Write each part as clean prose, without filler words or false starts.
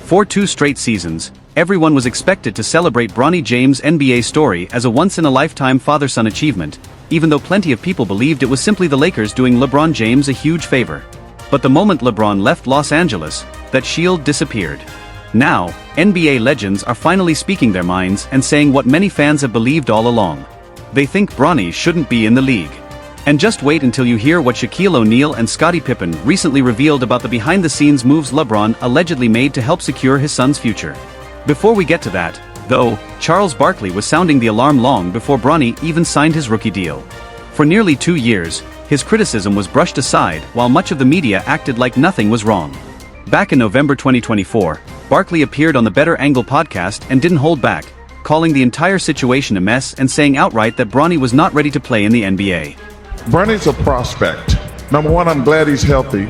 For 2 straight seasons, everyone was expected to celebrate Bronny James' NBA story as a once-in-a-lifetime father-son achievement, even though plenty of people believed it was simply the Lakers doing LeBron James a huge favor. But the moment LeBron left Los Angeles, that shield disappeared. Now, NBA legends are finally speaking their minds and saying what many fans have believed all along. They think Bronny shouldn't be in the league. And just wait until you hear what Shaquille O'Neal and Scottie Pippen recently revealed about the behind-the-scenes moves LeBron allegedly made to help secure his son's future. Before we get to that, though, Charles Barkley was sounding the alarm long before Bronny even signed his rookie deal. For nearly 2 years, his criticism was brushed aside while much of the media acted like nothing was wrong. Back in November 2024, Barkley appeared on the Better Angle podcast and didn't hold back, calling the entire situation a mess and saying outright that Bronny was not ready to play in the NBA. Bronny's a prospect. Number one, I'm glad he's healthy.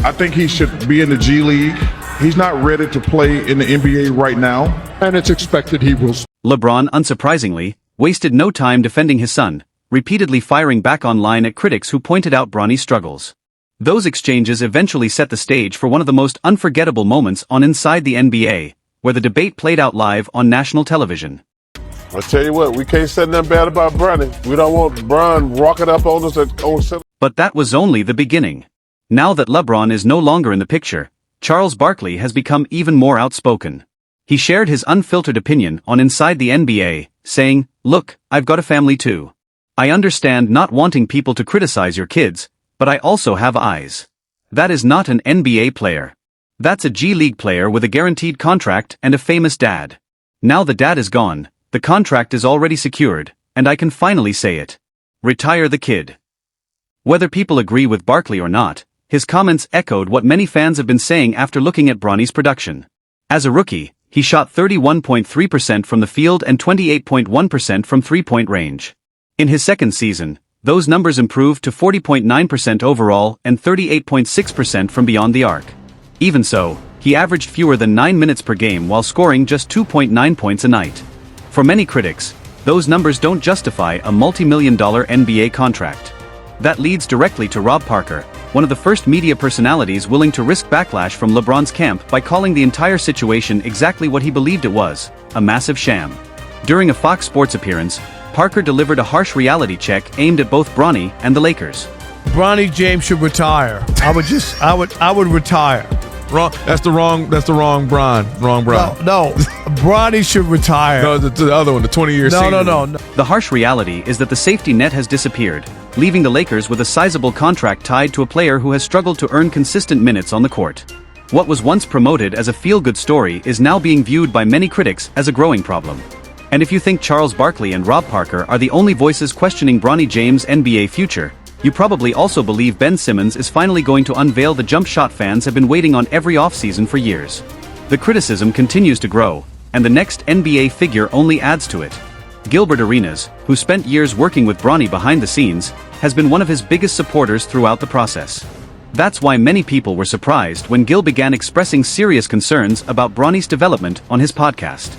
I think he should be in the G League. He's not ready to play in the NBA right now, and it's expected he will. LeBron, unsurprisingly, wasted no time defending his son, repeatedly firing back online at critics who pointed out Bronny's struggles. Those exchanges eventually set the stage for one of the most unforgettable moments on Inside the NBA, where the debate played out live on national television. I tell you what, we can't say nothing bad about Bronny. We don't want Bron rocking up on us But that was only the beginning. Now that LeBron is no longer in the picture, Charles Barkley has become even more outspoken. He shared his unfiltered opinion on Inside the NBA, saying, "Look, I've got a family too. I understand not wanting people to criticize your kids, but I also have eyes. That is not an NBA player. That's a G League player with a guaranteed contract and a famous dad. Now the dad is gone, the contract is already secured, and I can finally say it. Retire the kid." Whether people agree with Barkley or not, his comments echoed what many fans have been saying after looking at Bronny's production. As a rookie, he shot 31.3% from the field and 28.1% from three-point range. In his second season, those numbers improved to 40.9% overall and 38.6% from beyond the arc. Even so, he averaged fewer than 9 minutes per game while scoring just 2.9 points a night. For many critics, those numbers don't justify a multi-million-dollar NBA contract. That leads directly to Rob Parker, one of the first media personalities willing to risk backlash from LeBron's camp by calling the entire situation exactly what he believed it was, a massive sham. During a Fox Sports appearance, Parker delivered a harsh reality check aimed at both Bronny and the Lakers. Bronny James should retire. I would retire. Wrong. That's the wrong Bron. Wrong Bron. No. Bronny should retire. No, the other one, the 20-year season. No. The harsh reality is that the safety net has disappeared, leaving the Lakers with a sizable contract tied to a player who has struggled to earn consistent minutes on the court. What was once promoted as a feel-good story is now being viewed by many critics as a growing problem. And if you think Charles Barkley and Rob Parker are the only voices questioning Bronny James' NBA future, you probably also believe Ben Simmons is finally going to unveil the jump shot fans have been waiting on every offseason for years. The criticism continues to grow, and the next NBA figure only adds to it. Gilbert Arenas, who spent years working with Bronny behind the scenes, has been one of his biggest supporters throughout the process. That's why many people were surprised when Gil began expressing serious concerns about Bronny's development on his podcast.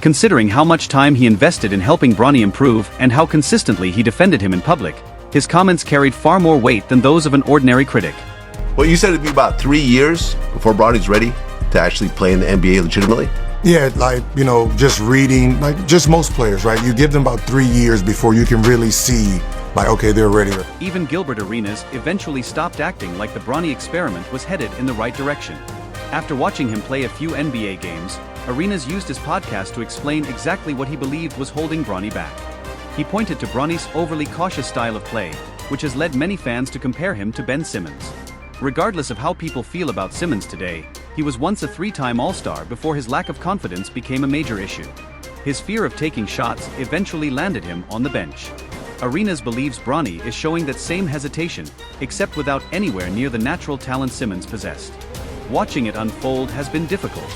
Considering how much time he invested in helping Bronny improve and how consistently he defended him in public, his comments carried far more weight than those of an ordinary critic. Well, you said it'd be about 3 years before Bronny's ready to actually play in the NBA legitimately? Yeah, just reading, just most players, right? You give them about 3 years before you can really see, okay, they're ready. Even Gilbert Arenas eventually stopped acting like the Bronny experiment was headed in the right direction. After watching him play a few NBA games, Arenas used his podcast to explain exactly what he believed was holding Bronny back. He pointed to Bronny's overly cautious style of play, which has led many fans to compare him to Ben Simmons. Regardless of how people feel about Simmons today, he was once a 3-time All-Star before his lack of confidence became a major issue. His fear of taking shots eventually landed him on the bench. Arenas believes Bronny is showing that same hesitation, except without anywhere near the natural talent Simmons possessed. Watching it unfold has been difficult.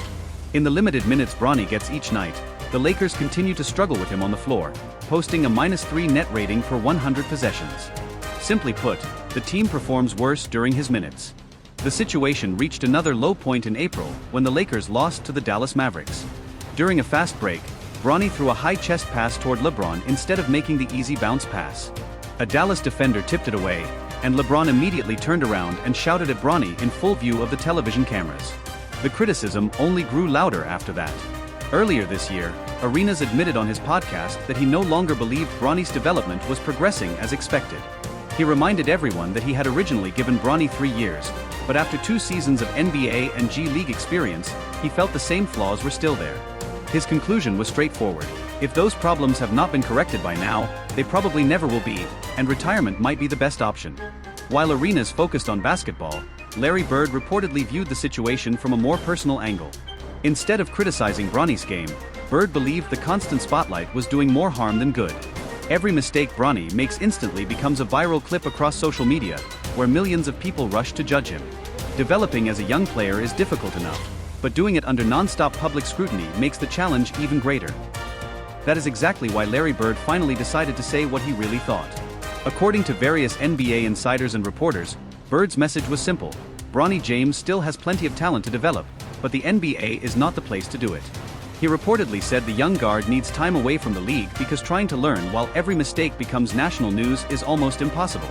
In the limited minutes Bronny gets each night, the Lakers continue to struggle with him on the floor, posting a -3 net rating per 100 possessions. Simply put, the team performs worse during his minutes. The situation reached another low point in April when the Lakers lost to the Dallas Mavericks. During a fast break, Bronny threw a high chest pass toward LeBron instead of making the easy bounce pass. A Dallas defender tipped it away, and LeBron immediately turned around and shouted at Bronny in full view of the television cameras. The criticism only grew louder after that. Earlier this year, Arenas admitted on his podcast that he no longer believed Bronny's development was progressing as expected. He reminded everyone that he had originally given Bronny 3 years, but after 2 seasons of NBA and G League experience, he felt the same flaws were still there. His conclusion was straightforward. If those problems have not been corrected by now, they probably never will be, and retirement might be the best option. While Arenas focused on basketball, Larry Bird reportedly viewed the situation from a more personal angle. Instead of criticizing Bronny's game, Bird believed the constant spotlight was doing more harm than good. Every mistake Bronny makes instantly becomes a viral clip across social media, where millions of people rush to judge him. Developing as a young player is difficult enough, but doing it under non-stop public scrutiny makes the challenge even greater. That is exactly why Larry Bird finally decided to say what he really thought. According to various NBA insiders and reporters, Bird's message was simple: Bronny James still has plenty of talent to develop, but the NBA is not the place to do it. He reportedly said the young guard needs time away from the league because trying to learn while every mistake becomes national news is almost impossible.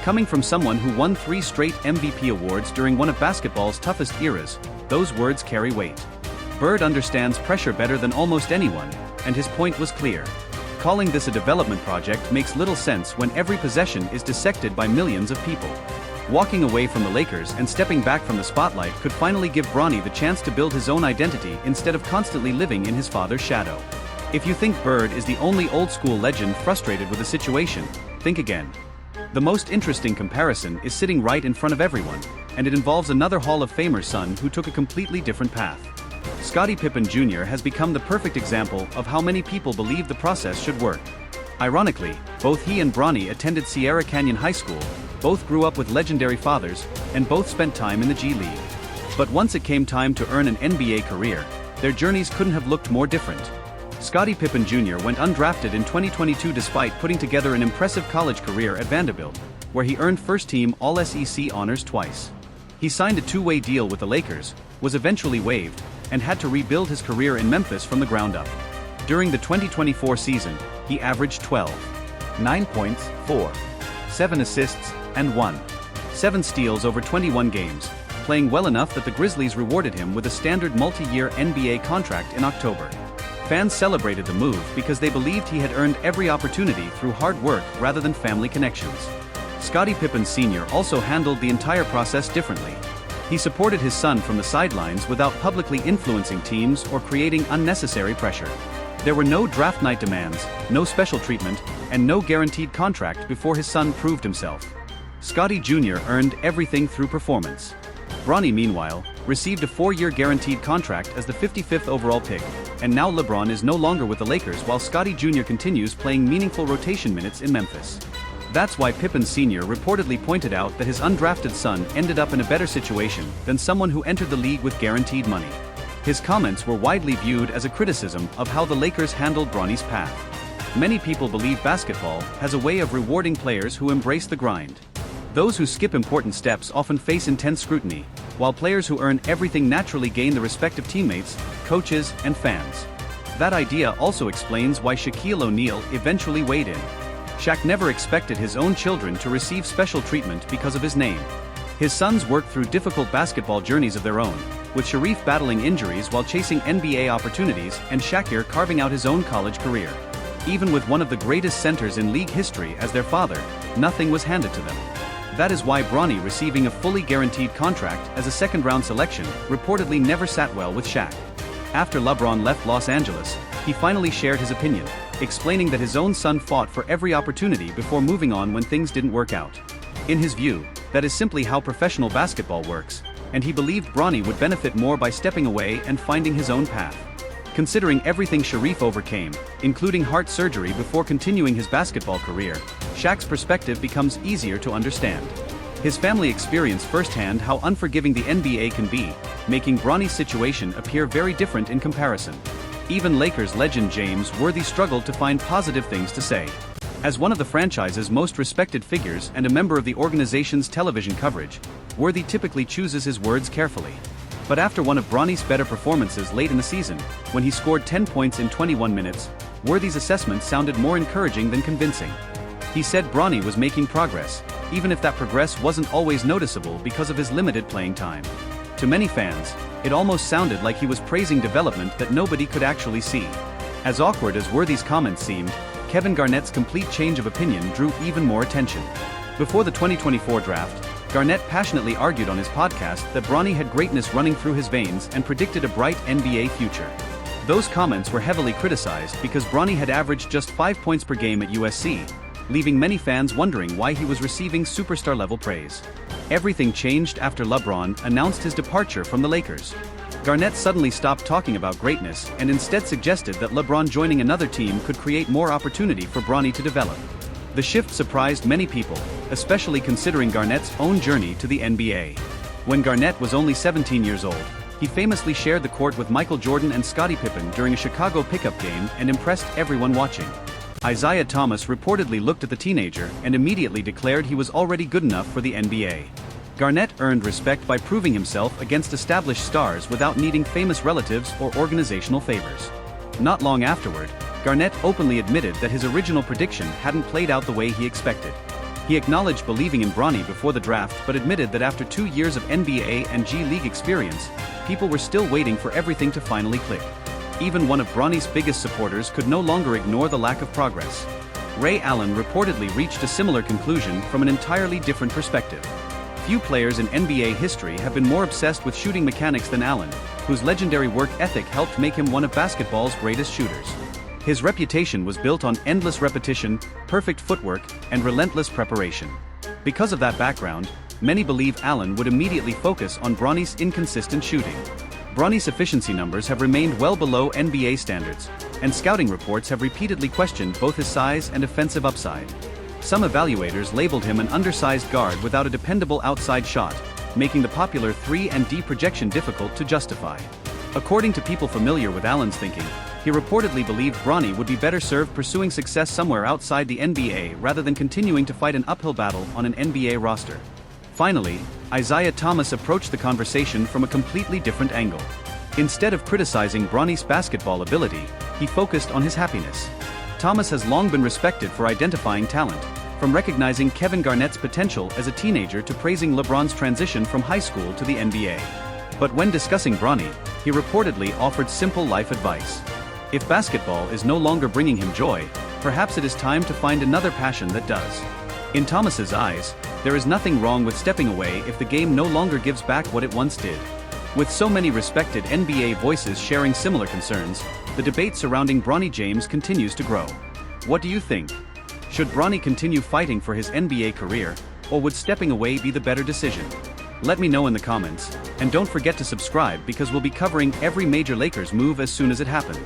Coming from someone who won 3 straight MVP awards during one of basketball's toughest eras, those words carry weight. Bird understands pressure better than almost anyone, and his point was clear. Calling this a development project makes little sense when every possession is dissected by millions of people. Walking away from the Lakers and stepping back from the spotlight could finally give Bronny the chance to build his own identity instead of constantly living in his father's shadow. If you think Bird is the only old-school legend frustrated with the situation, think again. The most interesting comparison is sitting right in front of everyone, and it involves another Hall of Famer's son who took a completely different path. Scottie Pippen Jr. has become the perfect example of how many people believe the process should work. Ironically, both he and Bronny attended Sierra Canyon High School, both grew up with legendary fathers, and both spent time in the G League. But once it came time to earn an NBA career, their journeys couldn't have looked more different. Scottie Pippen Jr. went undrafted in 2022 despite putting together an impressive college career at Vanderbilt, where he earned first-team All-SEC honors twice. He signed a 2-way deal with the Lakers, was eventually waived, and had to rebuild his career in Memphis from the ground up. During the 2024 season, he averaged 12, 9 points, 4, 7 assists, and 7 steals over 21 games, playing well enough that the Grizzlies rewarded him with a standard multi-year NBA contract in October. Fans celebrated the move because they believed he had earned every opportunity through hard work rather than family connections. Scottie Pippen Sr. also handled the entire process differently. He supported his son from the sidelines without publicly influencing teams or creating unnecessary pressure. There were no draft night demands, no special treatment, and no guaranteed contract before his son proved himself. Scottie Jr. earned everything through performance. Bronny, meanwhile, received a 4-year guaranteed contract as the 55th overall pick, and now LeBron is no longer with the Lakers while Scottie Jr. continues playing meaningful rotation minutes in Memphis. That's why Pippen Sr. reportedly pointed out that his undrafted son ended up in a better situation than someone who entered the league with guaranteed money. His comments were widely viewed as a criticism of how the Lakers handled Bronny's path. Many people believe basketball has a way of rewarding players who embrace the grind. Those who skip important steps often face intense scrutiny, while players who earn everything naturally gain the respect of teammates, coaches, and fans. That idea also explains why Shaquille O'Neal eventually weighed in. Shaq never expected his own children to receive special treatment because of his name. His sons worked through difficult basketball journeys of their own, with Sharif battling injuries while chasing NBA opportunities and Shaqir carving out his own college career. Even with one of the greatest centers in league history as their father, nothing was handed to them. That is why Bronny receiving a fully guaranteed contract as a second-round selection reportedly never sat well with Shaq. After LeBron left Los Angeles, he finally shared his opinion, explaining that his own son fought for every opportunity before moving on when things didn't work out. In his view, that is simply how professional basketball works, and he believed Bronny would benefit more by stepping away and finding his own path. Considering everything Sharif overcame, including heart surgery before continuing his basketball career, Shaq's perspective becomes easier to understand. His family experienced firsthand how unforgiving the NBA can be, making Bronny's situation appear very different in comparison. Even Lakers legend James Worthy struggled to find positive things to say. As one of the franchise's most respected figures and a member of the organization's television coverage, Worthy typically chooses his words carefully. But after one of Bronny's better performances late in the season, when he scored 10 points in 21 minutes, Worthy's assessment sounded more encouraging than convincing. He said Bronny was making progress, even if that progress wasn't always noticeable because of his limited playing time. To many fans, it almost sounded like he was praising development that nobody could actually see. As awkward as Worthy's comments seemed, Kevin Garnett's complete change of opinion drew even more attention. Before the 2024 draft, Garnett passionately argued on his podcast that Bronny had greatness running through his veins and predicted a bright NBA future. Those comments were heavily criticized because Bronny had averaged just 5 points per game at USC, leaving many fans wondering why he was receiving superstar-level praise. Everything changed after LeBron announced his departure from the Lakers. Garnett suddenly stopped talking about greatness and instead suggested that LeBron joining another team could create more opportunity for Bronny to develop. The shift surprised many people, especially considering Garnett's own journey to the NBA. When Garnett was only 17 years old, he famously shared the court with Michael Jordan and Scottie Pippen during a Chicago pickup game and impressed everyone watching. Isaiah Thomas reportedly looked at the teenager and immediately declared he was already good enough for the NBA. Garnett earned respect by proving himself against established stars without needing famous relatives or organizational favors. Not long afterward, Garnett openly admitted that his original prediction hadn't played out the way he expected. He acknowledged believing in Bronny before the draft but admitted that after 2 years of NBA and G League experience, people were still waiting for everything to finally click. Even one of Bronny's biggest supporters could no longer ignore the lack of progress. Ray Allen reportedly reached a similar conclusion from an entirely different perspective. Few players in NBA history have been more obsessed with shooting mechanics than Allen, whose legendary work ethic helped make him one of basketball's greatest shooters. His reputation was built on endless repetition, perfect footwork, and relentless preparation. Because of that background, many believe Allen would immediately focus on Bronny's inconsistent shooting. Bronny's efficiency numbers have remained well below NBA standards, and scouting reports have repeatedly questioned both his size and offensive upside. Some evaluators labeled him an undersized guard without a dependable outside shot, making the popular 3-and-D projection difficult to justify. According to people familiar with Allen's thinking, he reportedly believed Bronny would be better served pursuing success somewhere outside the NBA rather than continuing to fight an uphill battle on an NBA roster. Finally, Isaiah Thomas approached the conversation from a completely different angle. Instead of criticizing Bronny's basketball ability, he focused on his happiness. Thomas has long been respected for identifying talent, from recognizing Kevin Garnett's potential as a teenager to praising LeBron's transition from high school to the NBA. But when discussing Bronny, he reportedly offered simple life advice. If basketball is no longer bringing him joy, perhaps it is time to find another passion that does. In Thomas's eyes, there is nothing wrong with stepping away if the game no longer gives back what it once did. With so many respected NBA voices sharing similar concerns, the debate surrounding Bronny James continues to grow. What do you think? Should Bronny continue fighting for his NBA career, or would stepping away be the better decision? Let me know in the comments, and don't forget to subscribe because we'll be covering every major Lakers move as soon as it happens.